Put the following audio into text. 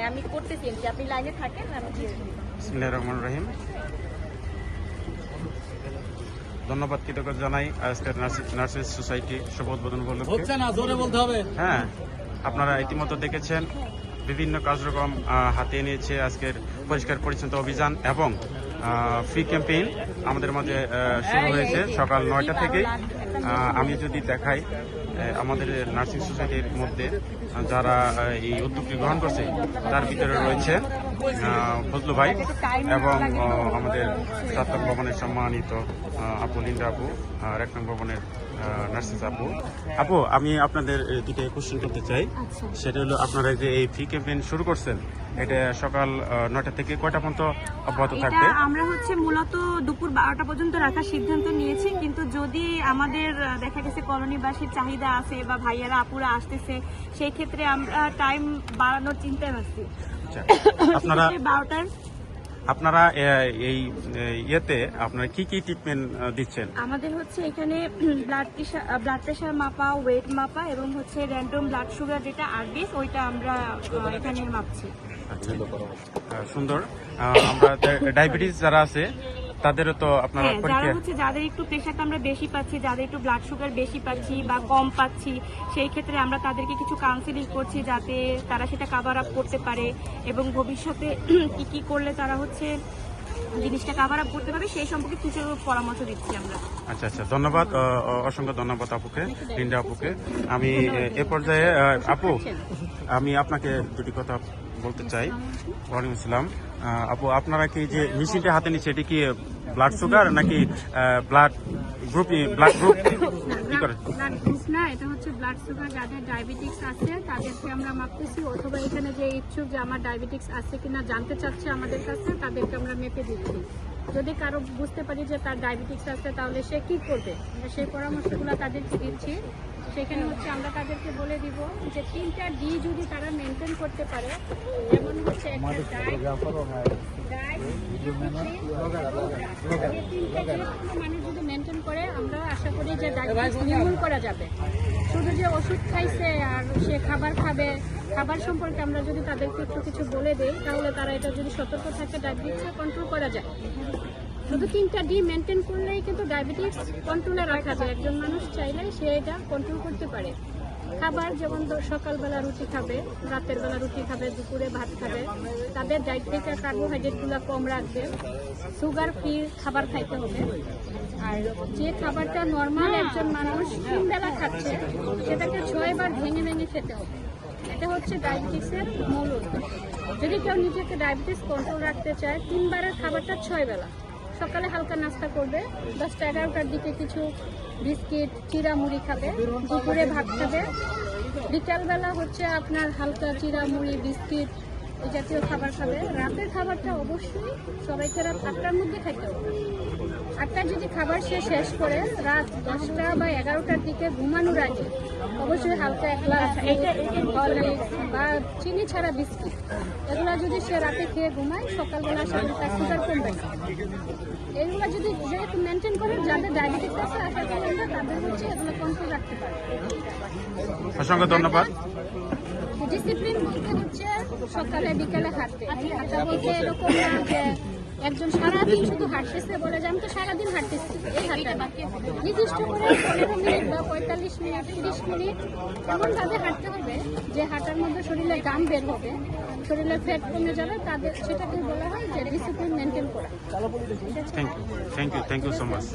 আমি করতেছি, আপনি লাইনে থাকেন, আমি দিয়ে দিই। বিসমিল্লাহির রহমানির রহিম। ধন্যবাদ কৃতজ্ঞতা জানাই আজকের নার্সিস সোসাইটি শুভ উদ্বোধন উপলক্ষে। হ্যাঁ, আপনারা ইতিমধ্যে দেখেছেন বিভিন্ন কার্যক্রম হাতে নিয়েছে আজকের পরিষ্কার পরিচ্ছন্নতা অভিযান এবং ফ্রি ক্যাম্পেইন আমাদের মাঝে শুরু হয়েছে সকাল 9টা থেকে। আমি যদি দেখাই আমাদের নার্সিং সোসাইটির মধ্যে যারা এই উদ্যোগটি গ্রহণ করছে তার ভিতরে রয়েছে ফজলু ভাই এবং আমাদের সার্থক ভবনের সম্মানিত আপু লিন্ডা আপু, আর 1 নং ভবনের নার্সিস আপু, আমি আপনাদের দুটো কোশ্চেন করতে চাই। সেটা হলো আপনারা যে এই ফ্রি ক্যাম্পেইন শুরু করছেন, এটা সকাল 9টা থেকে কয়টা পর্যন্ত অব্যাহত থাকবে? আমরা মূলত দুপুর 12টা পর্যন্ত রাখার সিদ্ধান্ত নিয়েছি, কিন্তু যদি আমাদের দেখা গেছে কলোনিবাসীর চাহিদা আছে বা ভাইয়ারা আপুরা আসতেছে, সেই ক্ষেত্রে আমরা টাইম বাড়ানোর চিন্তায় আছি। আপনারা 12টার আপনারা এই ইয়েতে আপনারা কি কি ট্রিটমেন্ট দিচ্ছেন? আমাদের এখানে ব্লাড প্রেশার মাপা, ওয়েট মাপা এবং র্যান্ডম ব্লাড সুগার যেটা আরবিএস, ওইটা আমরা এখানে মাপছি। আচ্ছা, সুন্দর। আমরা ডায়াবেটিস যারা আছে তাদেরও তো আপনারা যারা যাদের একটু প্রেশারটা আমরা বেশি পাচ্ছি, যাদের একটু ব্লাড সুগার বেশি পাচ্ছি বা কম পাচ্ছি, সেই ক্ষেত্রে আমরা তাদেরকে কিছু কাউন্সিলিং করছি যাতে তারা সেটা কাভার আপ করতে পারে এবং ভবিষ্যতে কি কি করলে তারা জিনিসটা কাভার আপ করতে পারবে সেই সম্পর্কে কিছু পরামর্শ দিচ্ছি আমরা। আচ্ছা, ধন্যবাদ, অসংখ্য ধন্যবাদ আপুকে, লিন্ডা আপুকে। আমি এ পর্যায়ে আপু, আমি আপনাকে দুটি কথা বলতে চাই। ওয়ালাইকুম আসসালাম। আপু, আপনারা কি যে মেশিনটা হাতে নিচ্ছে, এটি কি ব্লাড সুগার নাকি ব্লাড গ্রুপ কি করে? ব্লাড গ্রুপ না, এটা ব্লাড সুগার। যাদের ডায়াবেটিক্স আছে তাদেরকে আমরা মাপতেছি, অথবা এখানে যে ইচ্ছুক যে আমার ডায়াবেটিক্স আছে কিনা জানতে চাচ্ছে আমাদের কাছে, তাদেরকে আমরা মেপে দিচ্ছি। যদি কারো বুঝতে পারি যে তার ডায়াবেটিক্স আছে, তাহলে সে কি করবে, সেই পরামর্শগুলো তাদেরকে দিচ্ছি। সেখানে আমরা তাদেরকে বলে দিব যে 3টা ডি যদি তারা মেনটেন করতে পারে, যেমন মানুষ যদি মেনটেন করে, আমরা আশা করি যে ডায়াবেটিস নির্মূল করা যাবে। শুধু যে ওষুধ খাইছে আর সে খাবার খাবে, খাবার সম্পর্কে আমরা যদি তাদেরকে একটু কিছু বলে দেই, তাহলে তারা এটা যদি সতর্ক থাকে ডায়াবেটিসকে কন্ট্রোল করা যায়। শুধু 3টা ডি মেনটেন করলেই কিন্তু ডায়াবেটিস কন্ট্রোলে রাখা যায়। একজন মানুষ চাইলে সে এটা কন্ট্রোল করতে পারে। খাবার যেমন সকালবেলা রুটি খাবে, রাতের বেলা রুটি খাবে, দুপুরে ভাত খাবে, তাদের ডায়েট থেকে কার্বোহাইড্রেটগুলো কম রাখবে, সুগার ফ্রি খাবার খাইতে হবে। আর যে খাবারটা নর্মাল একজন মানুষ 3 বেলা খাচ্ছে, সেটাকে 6 বার ভেঙে ভেঙে খেতে হবে। এটা ডায়াবেটিসের মূল উদ্দেশ্য। যদি কেউ নিজেকে ডায়াবেটিস কন্ট্রোল রাখতে চায়, 3 বারের খাবারটা 6 বেলা। সকালে হালকা নাস্তা করবে, 10টা 11টার দিকে কিছু বিস্কিট, চিড়া মুড়ি খাবে, দুপুরে ভাত খাবে, বিকালবেলা আপনার হালকা চিড়া মুড়ি, বিস্কিট এই জাতীয় খাবার খাবে। রাতের খাবারটা অবশ্যই সবাইকে রাত 8টার মধ্যে খাইতে হবে। 8টায় যদি খাবার শেষ করে রাত 10টা বা 11টার দিকে ঘুমানোর আগে অবশ্যই হালকা 1 গ্লাস বা চিনি ছাড়া বিস্কিট, এগুলো যদি সে রাতে খেয়ে ঘুমায়, সকালবেলা সে তার সুগার কমবে না। এগুলো যদি যেহেতু মেনটেন করে, যাদের ডায়াবেটিস আছে আশা করি আমরা তাদের এগুলো কন্ট্রোল রাখতে পারে। অসংখ্য ধন্যবাদ। ডিসিপ্লিন বলতে সকালে বিকেলে হাঁটা বলতে এরকম না যে একজন সারাদিন শুধু হাঁটতেছে বলে যে আমি তো সারাদিন হাঁটতেছি। এই হাঁটা নির্দিষ্ট করে 15 মিনিট বা 45 মিনিট 30 মিনিট এমনভাবে হাঁটতে হবে যে হাঁটার মধ্যে শরীরে গাম বের হবে, শরীরে ফ্যাট কমে যাবে, তাদের সেটাকে বলা হয় যে ডিসিপ্লিন মেনটেন করা। Thank you so much.